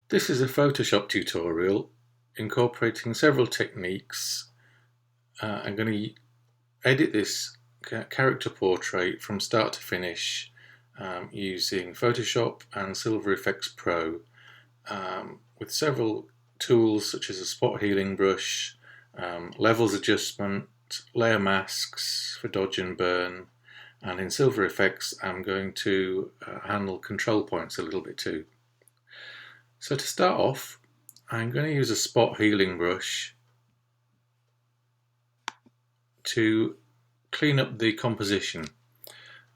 This is a Photoshop tutorial incorporating several techniques. I'm going to edit this character portrait from start to finish using Photoshop and Silver Efex Pro with several tools such as a spot healing brush, levels adjustment, layer masks for dodge and burn, and in Silver Efex I'm going to handle control points a little bit too. So to start off, I'm going to use a spot healing brush to clean up the composition.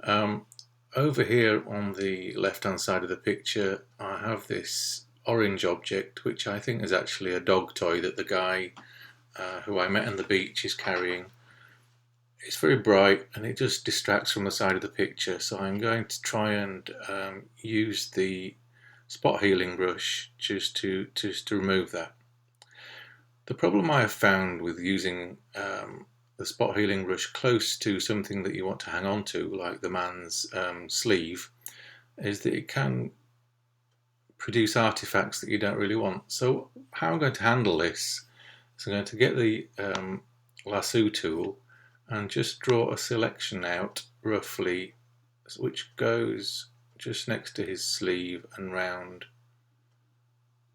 Over here on the left hand side of the picture I have this orange object which I think is actually a dog toy that the guy who I met on the beach is carrying. It's very bright and it just distracts from the side of the picture, so I'm going to try and use the spot healing brush just to remove that. The problem I have found with using the spot healing brush close to something that you want to hang on to, like the man's sleeve, is that it can produce artifacts that you don't really want. So how I'm going to handle this is I'm going to get the lasso tool and just draw a selection out roughly which goes just next to his sleeve and round.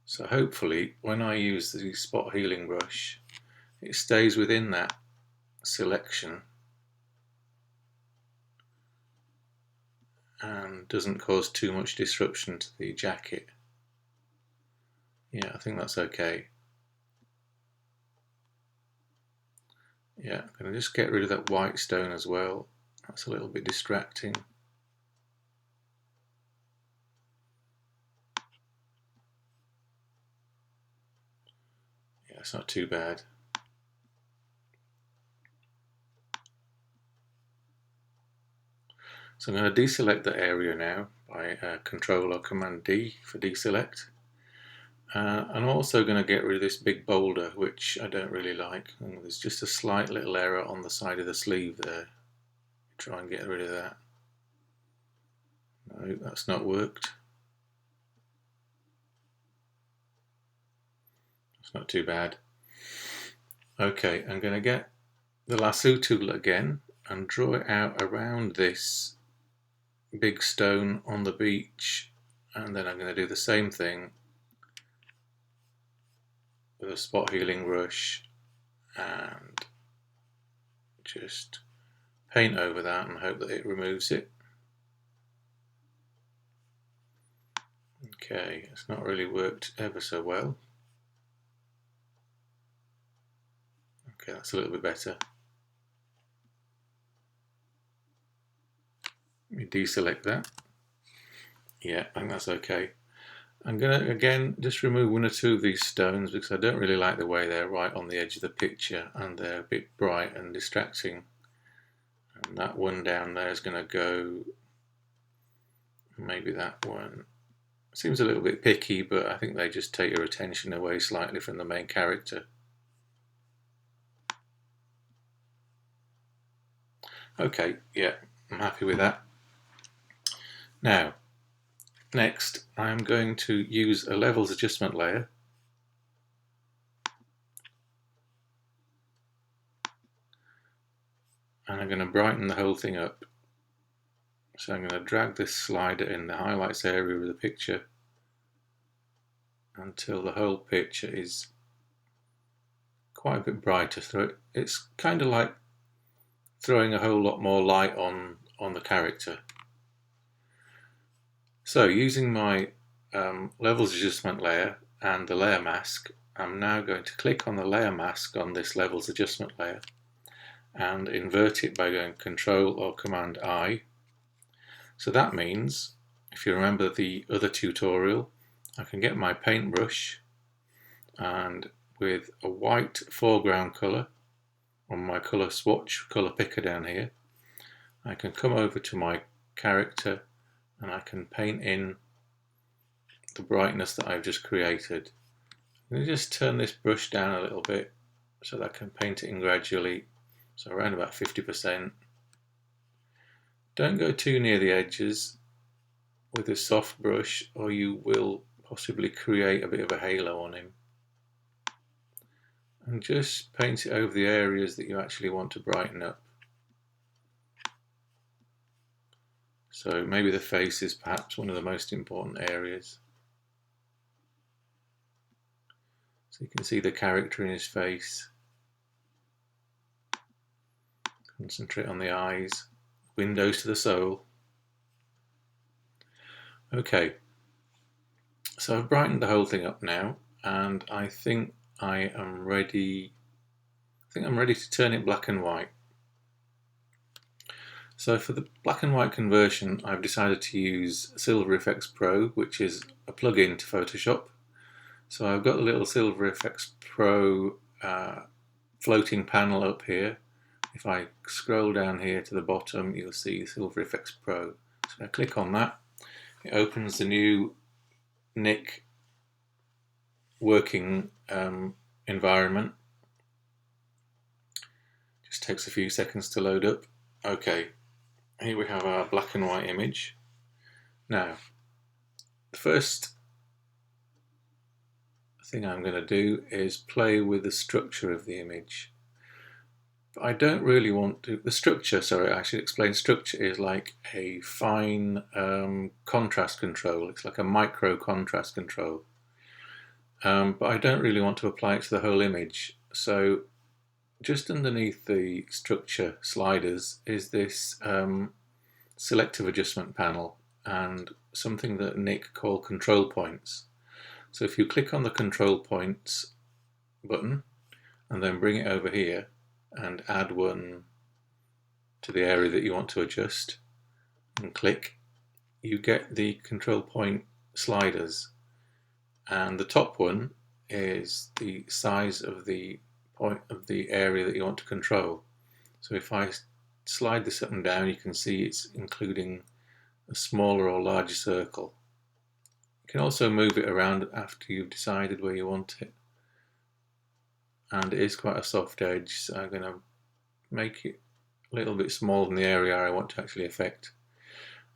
So hopefully when I use the spot healing brush it stays within that selection and doesn't cause too much disruption to the jacket. Yeah, I think that's okay. Yeah, I'm going to just get rid of that white stone as well. That's a little bit distracting. Yeah, it's not too bad. So I'm going to deselect the area now by Control or Command D for deselect. I'm also going to get rid of this big boulder which I don't really like. And there's just a slight little error on the side of the sleeve there. Try and get rid of that. No, that's not worked. It's not too bad. Okay, I'm going to get the lasso tool again and draw it out around this big stone on the beach, and then I'm going to do the same thing with a spot healing brush and just paint over that and hope that it removes it. Okay, it's not really worked ever so well. Okay, that's a little bit better. Let me deselect that. Yeah, I think that's okay. I'm going to again just remove one or two of these stones because I don't really like the way they're right on the edge of the picture and they're a bit bright and distracting. And that one down there is going to go, maybe that one. Seems a little bit picky, but I think they just take your attention away slightly from the main character. Okay, yeah, I'm happy with that. Now, next I'm going to use a levels adjustment layer and I'm going to brighten the whole thing up. So I'm going to drag this slider in the highlights area of the picture until the whole picture is quite a bit brighter through it. It's kind of like throwing a whole lot more light on the character. So using my levels adjustment layer and the layer mask, I'm now going to click on the layer mask on this levels adjustment layer and invert it by going Control or Command I. So that means, if you remember the other tutorial, I can get my paintbrush and with a white foreground colour on my colour swatch, colour picker down here, I can come over to my character and I can paint in the brightness that I've just created. I'm going to just turn this brush down a little bit so that I can paint it in gradually, so around about 50%. Don't go too near the edges with a soft brush or you will possibly create a bit of a halo on him. And just paint it over the areas that you actually want to brighten up. So maybe the face is perhaps one of the most important areas. So you can see the character in his face. Concentrate on the eyes. Windows to the soul. Okay, so I've brightened the whole thing up now, and I think I am ready. I'm ready to turn it black and white. So for the black and white conversion, I've decided to use Silver Efex Pro, which is a plugin to Photoshop. So I've got a little Silver Efex Pro floating panel up here. If I scroll down here to the bottom, you'll see Silver Efex Pro. So I click on that. It opens the new Nik working environment. Just takes a few seconds to load up. Okay, here we have our black and white image. Now, the first thing I'm going to do is play with the structure of the image. But I don't really want to. The structure, sorry, I should explain. Structure is like a fine contrast control. It's like a micro contrast control. But I don't really want to apply it to the whole image. So just underneath the structure sliders is this selective adjustment panel and something that Nik call control points. So if you click on the control points button and then bring it over here and add one to the area that you want to adjust and click, you get the control point sliders, and the top one is the size of the point of the area that you want to control. So if I slide this up and down, you can see it's including a smaller or larger circle. You can also move it around after you've decided where you want it. And it is quite a soft edge, so I'm going to make it a little bit smaller than the area I want to actually affect.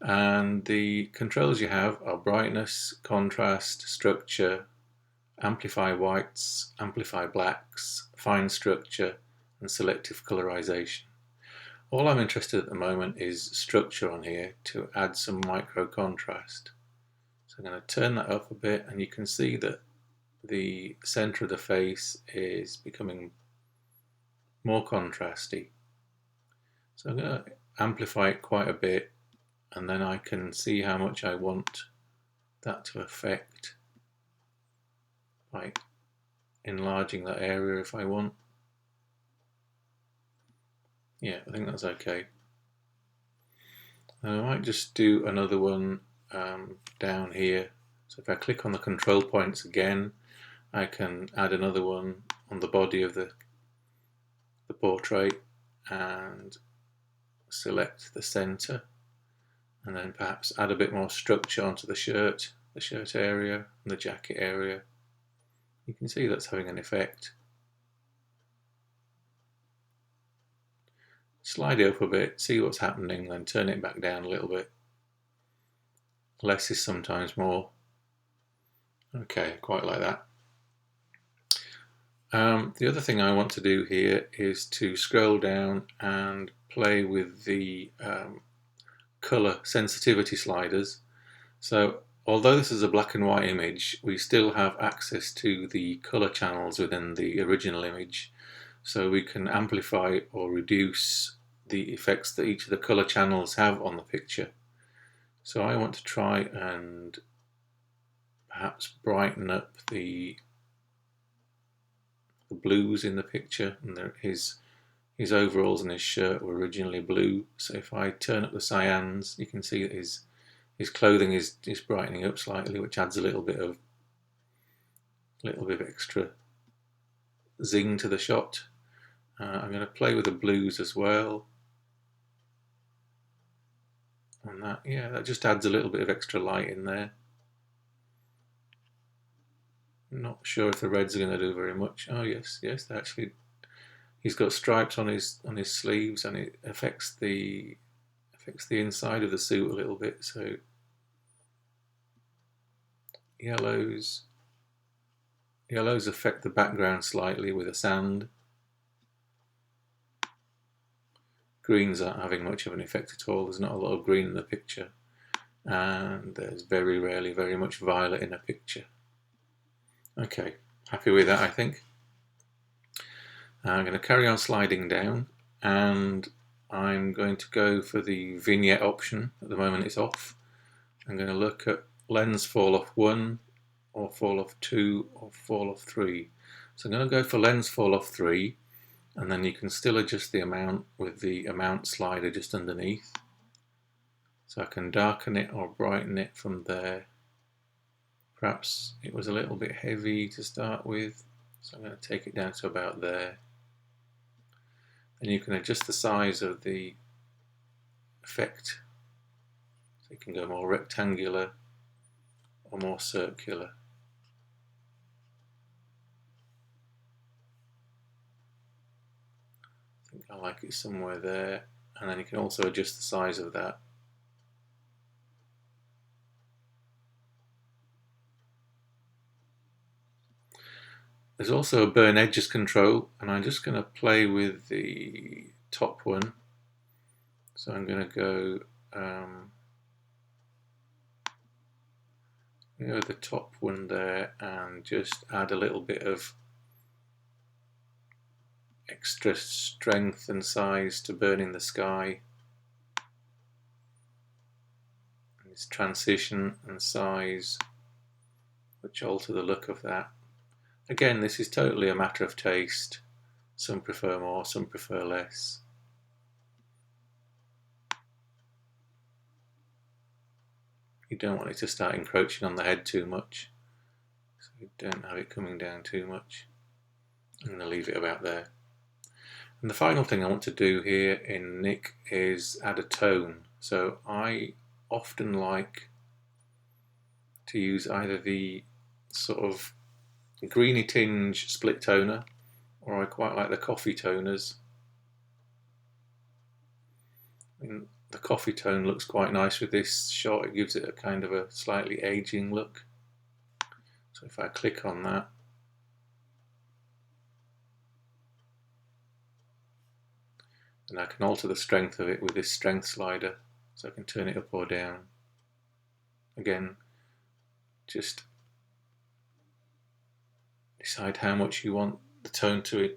And the controls you have are brightness, contrast, structure, amplify whites, amplify blacks, fine structure, and selective colorization. All I'm interested at the moment is structure on here to add some micro contrast. So I'm going to turn that up a bit, and you can see that the center of the face is becoming more contrasty. So I'm going to amplify it quite a bit, and then I can see how much I want that to affect by enlarging that area if I want. Yeah, I think that's okay. And I might just do another one down here. So if I click on the control points again, I can add another one on the body of the portrait and select the center, and then perhaps add a bit more structure onto the shirt area and the jacket area. You can see that's having an effect. Slide it up a bit, see what's happening, then turn it back down a little bit. Less is sometimes more. Okay, quite like that. The other thing I want to do here is to scroll down and play with the color sensitivity sliders. So although this is a black and white image, we still have access to the color channels within the original image. So we can amplify or reduce the effects that each of the color channels have on the picture. So I want to try and perhaps brighten up the blues in the picture, and his overalls and his shirt were originally blue. So if I turn up the cyans, you can see that his clothing is brightening up slightly, which adds a little bit of extra zing to the shot. I'm going to play with the blues as well, and that just adds a little bit of extra light in there. I'm not sure if the reds are going to do very much. Oh yes, actually, he's got stripes on his sleeves, and it affects the inside of the suit a little bit. So Yellows affect the background slightly with the sand. Greens aren't having much of an effect at all. There's not a lot of green in the picture, and there's very rarely very much violet in a picture. Okay, happy with that, I think. I'm going to carry on sliding down, and I'm going to go for the vignette option. At the moment it's off. I'm going to look at lens fall off 1, or fall off 2, or fall off 3. So I'm going to go for lens fall off 3, and then you can still adjust the amount with the amount slider just underneath. So I can darken it or brighten it from there. Perhaps it was a little bit heavy to start with, so I'm going to take it down to about there. And you can adjust the size of the effect, so you can go more rectangular or more circular. I think I like it somewhere there, and then you can also adjust the size of that. There's also a burn edges control, and I'm just going to play with the top one. So I'm going to go the top one there, and just add a little bit of extra strength and size to Burn in the Sky. And its transition and size, which alter the look of that. Again, this is totally a matter of taste. Some prefer more, some prefer less. You don't want it to start encroaching on the head too much, so you don't have it coming down too much. I'm going to leave it about there. And the final thing I want to do here in Nick is add a tone. So I often like to use either the sort of greeny tinge split toner, or I quite like the coffee toners. I mean, the coffee tone looks quite nice with this shot. It gives it a kind of a slightly aging look. So if I click on that, and I can alter the strength of it with this strength slider, so I can turn it up or down. Again, just decide how much you want the tone to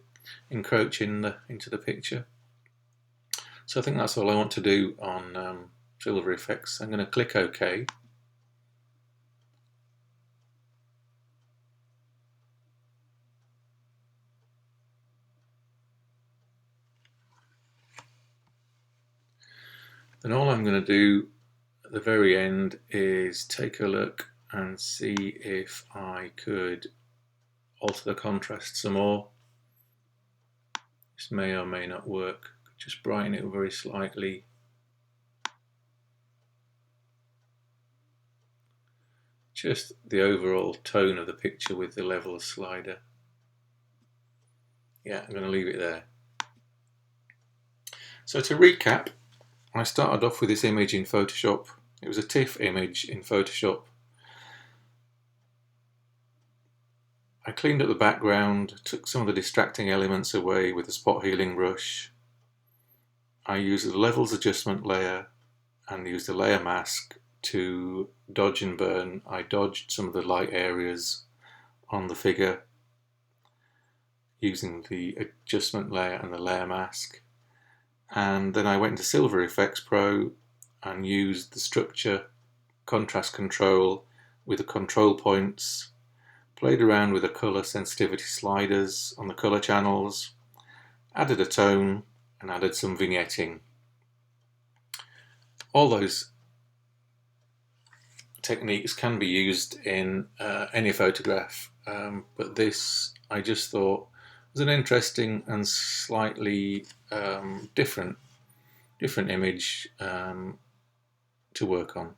encroach into the picture. So I think that's all I want to do on Silver Efex. I'm going to click OK. Then all I'm going to do at the very end is take a look and see if I could alter the contrast some more. This may or may not work. Just brighten it very slightly. Just the overall tone of the picture with the level slider. Yeah, I'm going to leave it there. So to recap, I started off with this image in Photoshop. It was a TIFF image in Photoshop. I cleaned up the background, took some of the distracting elements away with the spot healing brush. I used the levels adjustment layer and used a layer mask to dodge and burn. I dodged some of the light areas on the figure using the adjustment layer and the layer mask. And then I went into Silver Efex Pro and used the structure contrast control with the control points, played around with the colour sensitivity sliders on the colour channels, added a tone and added some vignetting. All those techniques can be used in any photograph, but this I just thought was an interesting and slightly different image to work on.